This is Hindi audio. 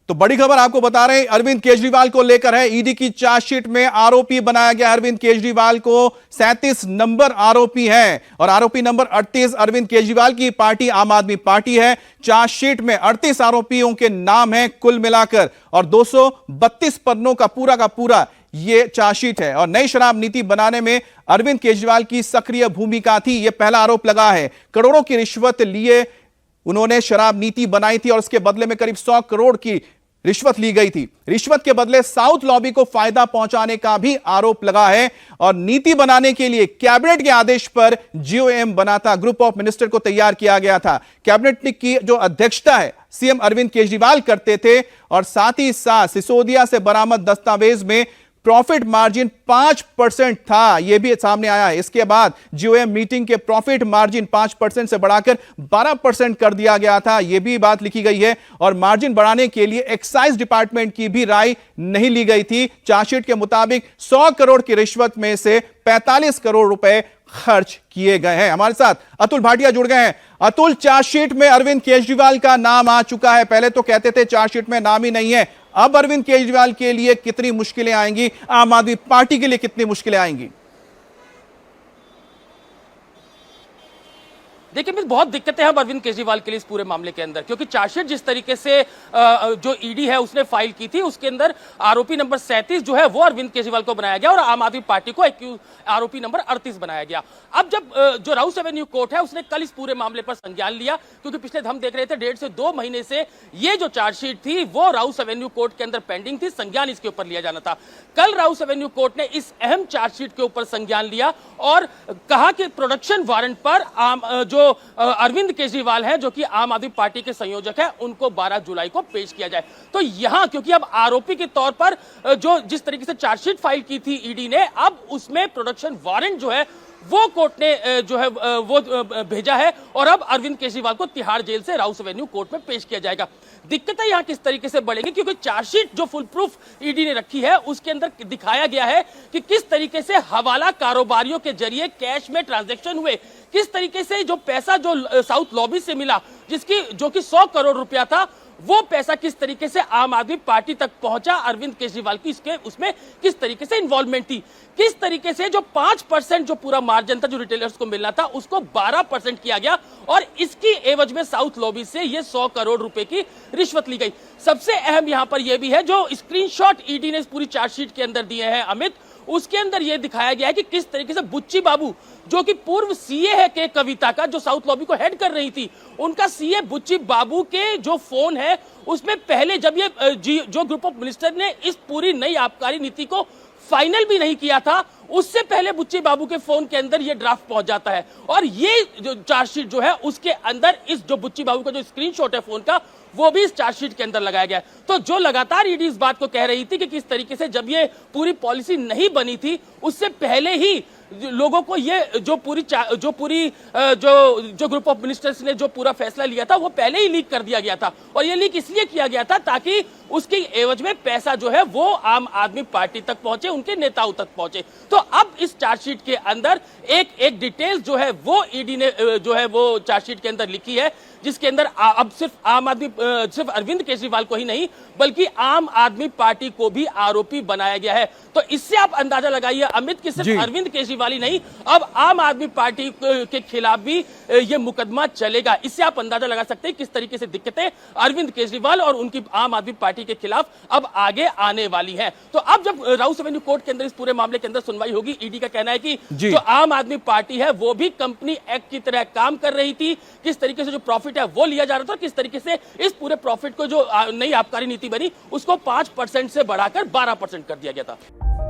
तो बड़ी खबर आपको बता रहे हैं अरविंद केजरीवाल को लेकर है। ईडी की चार्जशीट में आरोपी बनाया गया अरविंद केजरीवाल को 37 नंबर आरोपी है और आरोपी नंबर 38 अरविंद केजरीवाल की पार्टी आम आदमी पार्टी है। चार्जशीट में 38 आरोपियों के नाम हैं कुल मिलाकर और 232 पन्नों का पूरा ये चार्जशीट है। और नई शराब नीति बनाने में अरविंद केजरीवाल की सक्रिय भूमिका थी, यह पहला आरोप लगा है। करोड़ों की रिश्वत लिए उन्होंने शराब नीति बनाई थी और उसके बदले में करीब 100 करोड़ की रिश्वत ली गई थी। रिश्वत के बदले साउथ लॉबी को फायदा पहुंचाने का भी आरोप लगा है और नीति बनाने के लिए कैबिनेट के आदेश पर जीओएम बना था, ग्रुप ऑफ मिनिस्टर को तैयार किया गया था। कैबिनेट की जो अध्यक्षता है सीएम अरविंद केजरीवाल करते थे और साथ ही साथ सिसोदिया से बरामद दस्तावेज में प्रॉफिट मार्जिन 5% था, यह भी सामने आया है। इसके बाद जीओएम मीटिंग के प्रॉफिट मार्जिन 5% से बढ़ाकर 12% कर दिया गया था, यह भी बात लिखी गई है। और मार्जिन बढ़ाने के लिए एक्साइज डिपार्टमेंट की भी राय नहीं ली गई थी। चार्जशीट के मुताबिक 100 करोड़ की रिश्वत में से 45 करोड़ रुपए खर्च किए गए हैं। हमारे साथ अतुल भाटिया जुड़ गए हैं। अतुल, चार्जशीट में अरविंद केजरीवाल का नाम आ चुका है, पहले तो कहते थे चार्जशीट में नाम ही नहीं है। अब अरविंद केजरीवाल के लिए कितनी मुश्किलें आएंगी, आम आदमी पार्टी के लिए कितनी मुश्किलें आएंगी? देखिए मित्र, बहुत दिक्कतें हैं अरविंद केजरीवाल के लिए इस पूरे मामले के अंदर, क्योंकि चार्जशीट जिस तरीके से जो ईडी है उसने फाइल की थी उसके अंदर आरोपी नंबर 37 जो है वो अरविंद केजरीवाल को बनाया गया और आम आदमी पार्टी को आरोपी नंबर 38 बनाया गया। अब जब जो राउस एवेन्यू कोर्ट है उसने कल इस पूरे मामले पर संज्ञान लिया, क्योंकि पिछले हम देख रहे थे 1.5 से 2 महीने से ये जो चार्जशीट थी वो राउस एवेन्यू कोर्ट के अंदर पेंडिंग थी, संज्ञान इसके ऊपर लिया जाना था। कल राउस एवेन्यू कोर्ट ने इस अहम चार्जशीट के ऊपर संज्ञान लिया और कहा कि प्रोडक्शन वारंट पर जो अरविंद केजरीवाल हैं जो कि आम आदमी पार्टी के संयोजक हैं उनको 12 जुलाई को पेश किया जाए। तो यहां क्योंकि अब आरोपी के तौर पर जो जिस तरीके से चार्जशीट फाइल की थी ईडी ने, अब उसमें प्रोडक्शन वारंट जो है वो कोर्ट ने जो है वो भेजा है और अब अरविंद केजरीवाल को तिहाड़ जेल से राउस एवेन्यू कोर्ट में पेश किया जाएगा। दिक्कतें यहां किस तरीके से बढ़ेंगी, क्योंकि चार्जशीट जो फुल प्रूफ ईडी ने रखी है उसके अंदर दिखाया गया है कि किस तरीके से हवाला कारोबारियों के जरिए कैश में ट्रांजैक्शन हुए, किस तरीके से जो पैसा जो साउथ लॉबी से मिला जो कि 100 करोड़ रुपया था, वो पैसा किस तरीके से आम आदमी पार्टी तक पहुंचा, अरविंद केजरीवाल की उसमें किस तरीके से इन्वॉल्वमेंट थी, किस तरीके से जो 5% जो पूरा मार्जिन था जो रिटेलर्स को मिलना था उसको 12% किया गया और इसकी एवज में साउथ लॉबी से ये 100 करोड़ रुपए की रिश्वत ली गई। सबसे अहम यहां पर यह भी है जो स्क्रीनशॉट ईडी ने इस पूरी चार्जशीट के अंदर दिए हैं अमित, उसके अंदर यह दिखाया गया है कि किस तरीके से बुच्ची बाबू जो कि पूर्व सीए है के कविता का, जो साउथ लॉबी को हेड कर रही थी, उनका सीए बुच्ची बाबू के जो फोन है उसमें पहले जब ये जो ग्रुप ऑफ मिनिस्टर ने इस पूरी नई आबकारी नीति को फाइनल भी नहीं किया था उससे पहले बुच्ची बाबू के फोन के अंदर ये ड्राफ्ट पहुंच जाता है और ये जो चार्जशीट जो है उसके अंदर इस जो बुच्ची बाबू का जो स्क्रीनशॉट है फोन का वो भी इस चार्जशीट के अंदर लगाया गया है। तो जो लगातार ईडी इस बात को कह रही थी कि किस तरीके से जब ये पूरी पॉलिसी नहीं बनी थी उससे पहले ही लोगों को ये जो ग्रुप ऑफ मिनिस्टर्स ने जो पूरा फैसला लिया था वो पहले ही लीक कर दिया गया था और ये लीक इसलिए किया गया था ताकि उसकी एवज में पैसा जो है वो आम आदमी पार्टी तक पहुंचे, उनके नेताओं तक पहुंचे। तो अब इस चार्जशीट के अंदर एक डिटेल्स जो है वो ईडी ने जो है वो चार्जशीट के अंदर लिखी है, जिसके अंदर अब सिर्फ अरविंद केजरीवाल को ही नहीं बल्कि आम आदमी पार्टी को भी आरोपी बनाया गया है। तो इससे आप अंदाजा लगाइए अमित कि सिर्फ अरविंद केजरीवाल ही नहीं, अब आम आदमी पार्टी के खिलाफ भी ये मुकदमा चलेगा। इससे आप अंदाजा लगा सकते हैं किस तरीके से दिक्कतें अरविंद केजरीवाल और उनकी आम आदमी पार्टी के खिलाफ अब आगे आने वाली है। तो अब जब राउस एवेन्यू कोर्ट के अंदर इस पूरे मामले के अंदर सुनवाई होगी, ईडी का कहना है कि जो आम आदमी पार्टी है वो भी कंपनी एक्ट की तरह काम कर रही थी, किस तरीके से जो प्रॉफिट है वो लिया जा रहा था, किस तरीके से इस पूरे प्रॉफिट को जो नई आबकारी नीति बनी उसको 5% से बढ़ाकर 12% कर दिया गया था।